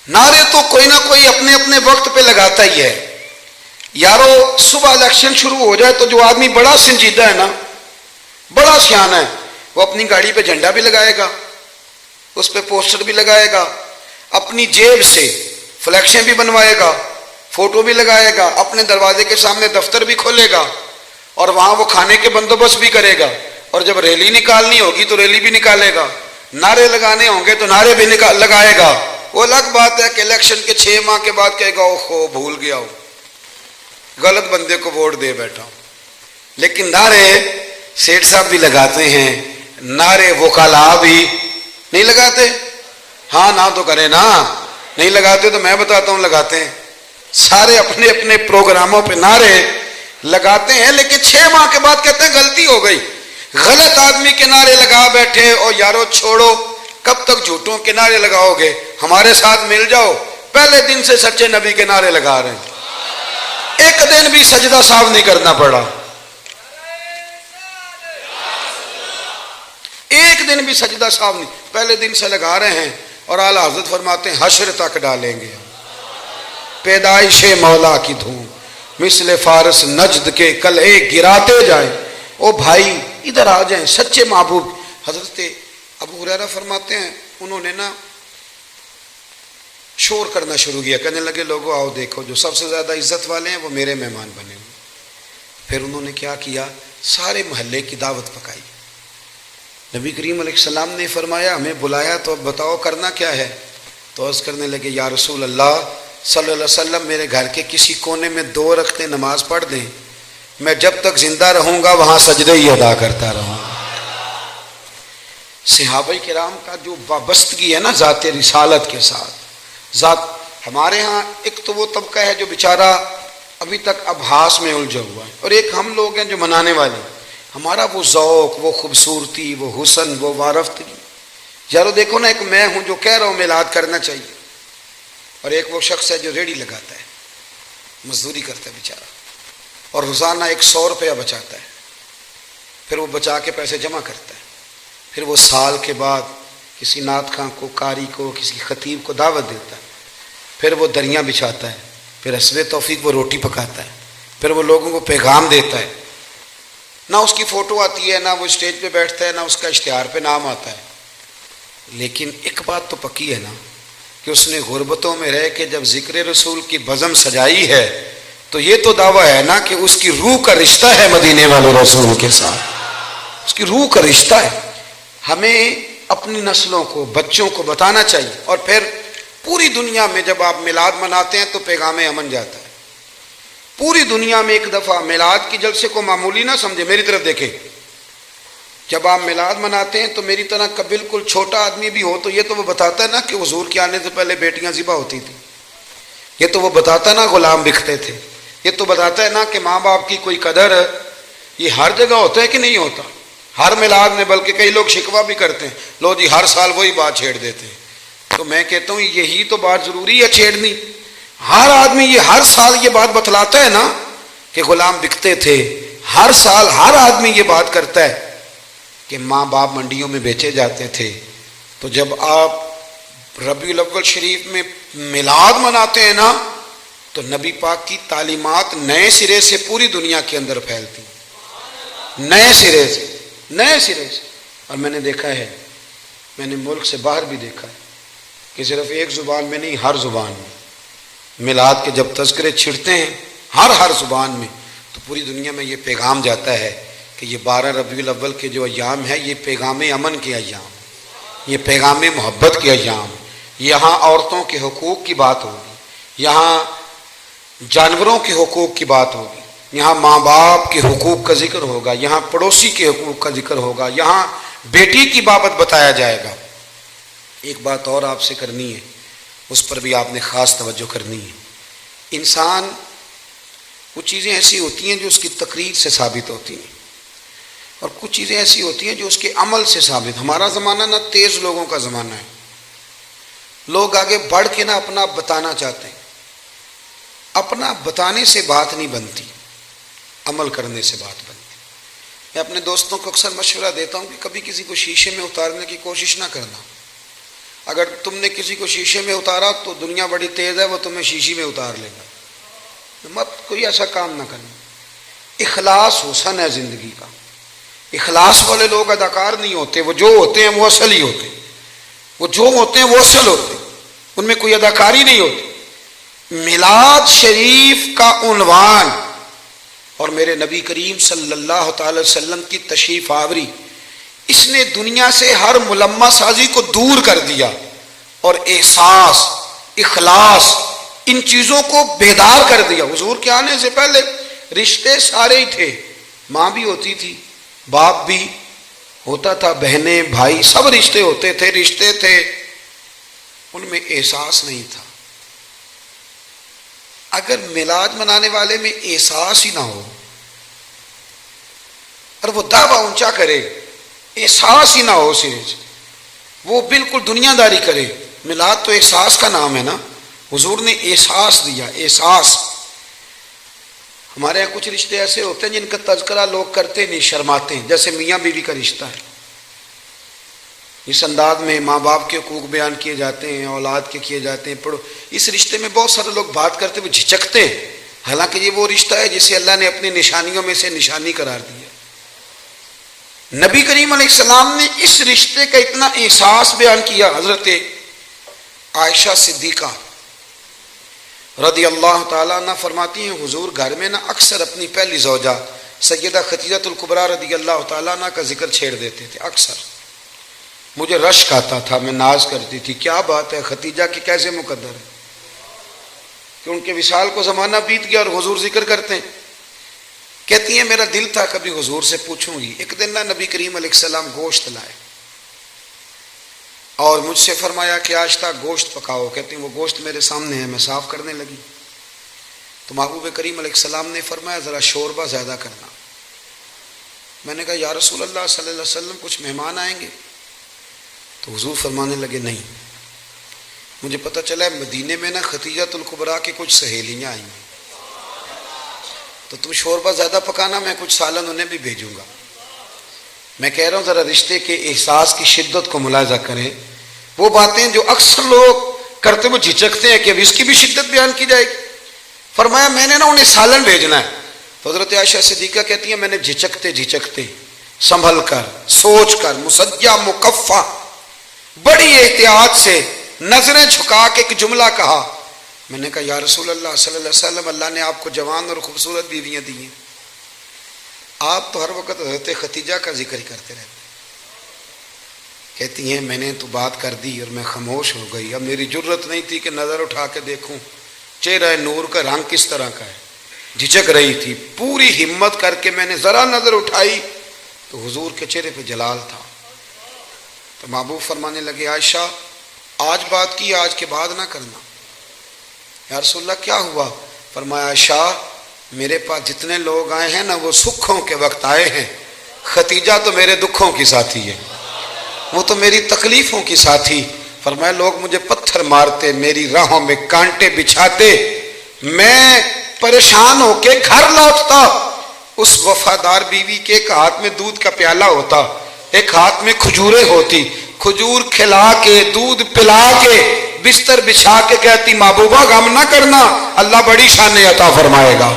نعرے تو کوئی نہ کوئی اپنے اپنے وقت پہ لگاتا ہی ہے یارو. صبح الیکشن شروع ہو جائے تو جو آدمی بڑا سنجیدہ ہے نا, بڑا سیانا ہے, وہ اپنی گاڑی پہ جھنڈا بھی لگائے گا, اس پہ پوسٹر بھی لگائے گا, اپنی جیب سے فلیکشن بھی بنوائے گا, فوٹو بھی لگائے گا, اپنے دروازے کے سامنے دفتر بھی کھولے گا, اور وہاں وہ کھانے کے بندوبست بھی کرے گا, اور جب ریلی نکالنی ہوگی تو ریلی بھی نکالے گا, نعرے لگانے ہوں گے تو نعرے بھی لگائے گا. وہ الگ بات ہے کہ الیکشن کے 6 ماہ کے بعد کہے گا اوہو بھول گیا ہوں, غلط بندے کو ووٹ دے بیٹھا ہوں. لیکن نعرے سیٹھ صاحب بھی لگاتے ہیں, نعرے وکلاء بھی نہیں لگاتے. ہاں نہ تو کرے نا, نہیں لگاتے تو میں بتاتا ہوں لگاتے ہیں. سارے اپنے اپنے پروگراموں پہ نعرے لگاتے ہیں, لیکن 6 ماہ کے بعد کہتے ہیں غلطی ہو گئی, غلط آدمی کے نعرے لگا بیٹھے. اور یارو چھوڑو, کب تک جھوٹوں کے نعرے لگاؤ گے؟ ہمارے ساتھ مل جاؤ. پہلے دن سے سچے نبی کے نعرے لگا رہے ہیں, ایک دن بھی سجدہ صاحب نہیں کرنا پڑا, ایک دن بھی سجدہ صاحب نہیں, پہلے دن سے لگا رہے ہیں. اور اعلیٰ حضرت فرماتے ہیں حشر تک ڈالیں گے پیدائش مولا کی دھوم, مثل فارس نجد کے کلے گراتے جائیں. او بھائی ادھر آ جائیں, سچے محبوب. حضرت ابو ہریرہ فرماتے ہیں انہوں نے نا شور کرنا شروع کیا, کہنے لگے لوگوں آؤ دیکھو جو سب سے زیادہ عزت والے ہیں وہ میرے مہمان بنے ہوئے. پھر انہوں نے کیا کیا, سارے محلے کی دعوت پکائی. نبی کریم علیہ السلام نے فرمایا ہمیں بلایا تو اب بتاؤ کرنا کیا ہے؟ تو عرض کرنے لگے یا رسول اللہ صلی اللہ علیہ وسلم میرے گھر کے کسی کونے میں 2 رکعتیں نماز پڑھ دیں, میں جب تک زندہ رہوں گا وہاں سجدے ہی ادا کرتا رہوں گا. صحابہ کرام کا جو وابستگی ہے نا ذات رسالت کے ساتھ, ذات ہمارے ہاں ایک تو وہ طبقہ ہے جو بیچارہ ابھی تک ابحاث میں الجھا ہوا ہے, اور ایک ہم لوگ ہیں جو منانے والے. ہمارا وہ ذوق, وہ خوبصورتی, وہ حسن, وہ وارفتگی. یارو دیکھو نا, ایک میں ہوں جو کہہ رہا ہوں میلاد کرنا چاہیے, اور ایک وہ شخص ہے جو ریڑھی لگاتا ہے, مزدوری کرتا ہے بیچارہ, اور روزانہ 100 روپیہ بچاتا ہے, پھر وہ بچا کے پیسے جمع کرتا ہے, پھر وہ سال کے بعد کسی نعت خواں کو, قاری کو, کسی خطیب کو دعوت دیتا ہے, پھر وہ دریاں بچھاتا ہے, پھر حسب توفیق وہ روٹی پکاتا ہے, پھر وہ لوگوں کو پیغام دیتا ہے. نہ اس کی فوٹو آتی ہے, نہ وہ اسٹیج پہ بیٹھتا ہے, نہ اس کا اشتہار پہ نام آتا ہے. لیکن ایک بات تو پکی ہے نا کہ اس نے غربتوں میں رہ کے جب ذکر رسول کی بزم سجائی ہے تو یہ تو دعویٰ ہے نا کہ اس کی روح کا رشتہ ہے مدینے والے رسول کے ساتھ, اس کی روح کا رشتہ ہے. ہمیں اپنی نسلوں کو, بچوں کو بتانا چاہیے. اور پھر پوری دنیا میں جب آپ میلاد مناتے ہیں تو پیغام امن جاتا ہے. پوری دنیا میں ایک دفعہ میلاد کی جلسے کو معمولی نہ سمجھے, میری طرف دیکھیں, جب آپ میلاد مناتے ہیں تو میری طرح کا بالکل چھوٹا آدمی بھی ہو تو یہ تو وہ بتاتا ہے نا کہ حضور کے آنے سے پہلے بیٹیاں ذبح ہوتی تھیں, یہ تو وہ بتاتا ہے نا غلام بکتے تھے, یہ تو بتاتا ہے نا کہ ماں باپ کی کوئی قدر. یہ ہر جگہ ہوتا ہے کہ نہیں ہوتا؟ ہر میلاد میں, بلکہ کئی لوگ شکوہ بھی کرتے ہیں, لو جی ہر سال وہی بات چھیڑ دیتے ہیں. تو میں کہتا ہوں یہی تو بات ضروری ہے چھیڑنی. ہر آدمی یہ ہر سال یہ بات بتلاتا ہے نا کہ غلام بکتے تھے, ہر سال ہر آدمی یہ بات کرتا ہے کہ ماں باپ منڈیوں میں بیچے جاتے تھے. تو جب آپ ربیع الاول شریف میں میلاد مناتے ہیں نا تو نبی پاک کی تعلیمات نئے سرے سے پوری دنیا کے اندر پھیلتی, نئے سرے سے, نئے سرے سے. اور میں نے دیکھا ہے, میں نے ملک سے باہر بھی دیکھا ہے کہ صرف ایک زبان میں نہیں, ہر زبان میں میلاد کے جب تذکرے چھڑتے ہیں ہر زبان میں, تو پوری دنیا میں یہ پیغام جاتا ہے کہ یہ 12 ربیع الاول کے جو ایام ہے یہ پیغام امن کے ایام, یہ پیغام محبت کے ایام. یہاں عورتوں کے حقوق کی بات ہوگی, یہاں جانوروں کے حقوق کی بات ہوگی, یہاں ماں باپ کے حقوق کا ذکر ہوگا, یہاں پڑوسی کے حقوق کا ذکر ہوگا, یہاں بیٹی کی بابت بتایا جائے گا. ایک بات اور آپ سے کرنی ہے, اس پر بھی آپ نے خاص توجہ کرنی ہے. انسان کچھ چیزیں ایسی ہوتی ہیں جو اس کی تقریر سے ثابت ہوتی ہیں, اور کچھ چیزیں ایسی ہوتی ہیں جو اس کے عمل سے ثابت. ہمارا زمانہ نہ تیز لوگوں کا زمانہ ہے, لوگ آگے بڑھ کے نہ اپنا بتانا چاہتے ہیں. اپنا بتانے سے بات نہیں بنتی, عمل کرنے سے بات بنتی. میں اپنے دوستوں کو اکثر مشورہ دیتا ہوں کہ کبھی کسی کو شیشے میں اتارنے کی کوشش نہ کرنا, اگر تم نے کسی کو شیشے میں اتارا تو دنیا بڑی تیز ہے، وہ تمہیں شیشے میں اتار لے گا، مت کوئی ایسا کام نہ کرنا۔ اخلاص حسن ہے زندگی کا، اخلاص والے لوگ اداکار نہیں ہوتے، وہ جو ہوتے ہیں وہ اصل ہی ہوتے ہیں، وہ جو ہوتے ہیں وہ اصل ہوتے ہیں، ان میں کوئی اداکاری نہیں ہوتی۔ میلاد شریف کا عنوان اور میرے نبی کریم صلی اللہ تعالی وسلم کی تشریف آوری، اس نے دنیا سے ہر ملمہ سازی کو دور کر دیا اور احساس، اخلاص، ان چیزوں کو بیدار کر دیا۔ حضور کے آنے سے پہلے رشتے سارے ہی تھے، ماں بھی ہوتی تھی، باپ بھی ہوتا تھا، بہنیں بھائی سب رشتے ہوتے تھے، رشتے تھے، ان میں احساس نہیں تھا۔ اگر میلاد منانے والے میں احساس ہی نہ ہو اور وہ دعویٰ اونچا کرے، احساس ہی نہ ہو سرے سے، وہ بالکل دنیا داری کرے، میلاد تو احساس کا نام ہے نا، حضور نے احساس دیا، احساس۔ ہمارے یہاں کچھ رشتے ایسے ہوتے ہیں جن کا تذکرہ لوگ کرتے نہیں، شرماتے ہیں، جیسے میاں بیوی کا رشتہ ہے، اس انداز میں ماں باپ کے حقوق بیان کیے جاتے ہیں، اولاد کے کیے جاتے ہیں، پڑھو، اس رشتے میں بہت سارے لوگ بات کرتے ہوئے جھجکتے ہیں، حالانکہ یہ وہ رشتہ ہے جسے اللہ نے اپنی نشانیوں میں سے نشانی قرار دیا۔ نبی کریم علیہ السلام نے اس رشتے کا اتنا احساس بیان کیا۔ حضرت عائشہ صدیقہ رضی اللہ تعالیٰ عنہ فرماتی ہیں، حضور گھر میں نا اکثر اپنی پہلی زوجہ سیدہ خدیجہ الکبریٰ رضی اللہ تعالیٰ عنہ کا ذکر چھیڑ دیتے تھے، اکثر مجھے رشک آتا تھا، میں ناز کرتی تھی، کیا بات ہے، خدیجہ کی کیسے مقدر ہے کہ ان کے وصال کو زمانہ بیت گیا اور حضور ذکر کرتے ہیں۔ کہتی ہیں میرا دل تھا کبھی حضور سے پوچھوں گی۔ ایک دن نا نبی کریم علیہ السلام گوشت لائے اور مجھ سے فرمایا کہ آج تک گوشت پکاؤ۔ کہتی ہیں وہ گوشت میرے سامنے ہے، میں صاف کرنے لگی تو محبوب کریم علیہ السلام نے فرمایا ذرا شوربہ زیادہ کرنا۔ میں نے کہا یا رسول اللہ صلی اللہ علیہ وسلم کچھ مہمان آئیں گے؟ تو حضور فرمانے لگے نہیں، مجھے پتہ چلا ہے مدینے میں نا خدیجہ الکبریٰ کی کچھ سہیلیاں آئیں گی، تو تم شوربہ زیادہ پکانا، میں کچھ سالن انہیں بھی بھیجوں گا۔ میں کہہ رہا ہوں ذرا رشتے کے احساس کی شدت کو ملاحظہ کریں، وہ باتیں جو اکثر لوگ کرتے ہوئے جھجکتے ہیں کہ اب اس کی بھی شدت بیان کی جائے گی۔ فرمایا میں نے نا انہیں سالن بھیجنا ہے۔ تو حضرت عائشہ صدیقہ کہتی ہیں میں نے جھجکتے جھجکتے سنبھل کر، سوچ کر، مسجع مکفہ، بڑی احتیاط سے نظریں جھکا کے ایک جملہ کہا۔ میں نے کہا یا رسول اللہ صلی اللہ علیہ وسلم اللہ نے آپ کو جوان اور خوبصورت بیویاں دی ہیں، آپ تو ہر وقت حضرت خدیجہ کا ذکر ہی کرتے رہتے۔ کہتی ہیں میں نے تو بات کر دی اور میں خاموش ہو گئی، اب میری جرت نہیں تھی کہ نظر اٹھا کے دیکھوں چہرہ نور کا رنگ کس طرح کا ہے، جھجک رہی تھی۔ پوری ہمت کر کے میں نے ذرا نظر اٹھائی تو حضور کے چہرے پہ جلال تھا۔ تو محبوب فرمانے لگے عائشہ آج بات کی، آج کے بعد نہ کرنا۔ یا رسول اللہ کیا ہوا؟ فرمایا عائشہ میرے پاس جتنے لوگ آئے ہیں نا وہ سکھوں کے وقت آئے ہیں، خدیجہ تو میرے دکھوں کی ساتھی ہے، وہ تو میری تکلیفوں کی ساتھی۔ فرمایا لوگ مجھے پتھر مارتے، میری راہوں میں کانٹے بچھاتے، میں پریشان ہو کے گھر لوٹتا، اس وفادار بیوی کے ایک ہاتھ میں دودھ کا پیالہ ہوتا، ایک ہاتھ میں کھجوریں ہوتی، کھجور کھلا کے دودھ پلا کے بستر بچھا کے کہتی محبوبہ غم نہ کرنا، اللہ بڑی شان عطا فرمائے گا۔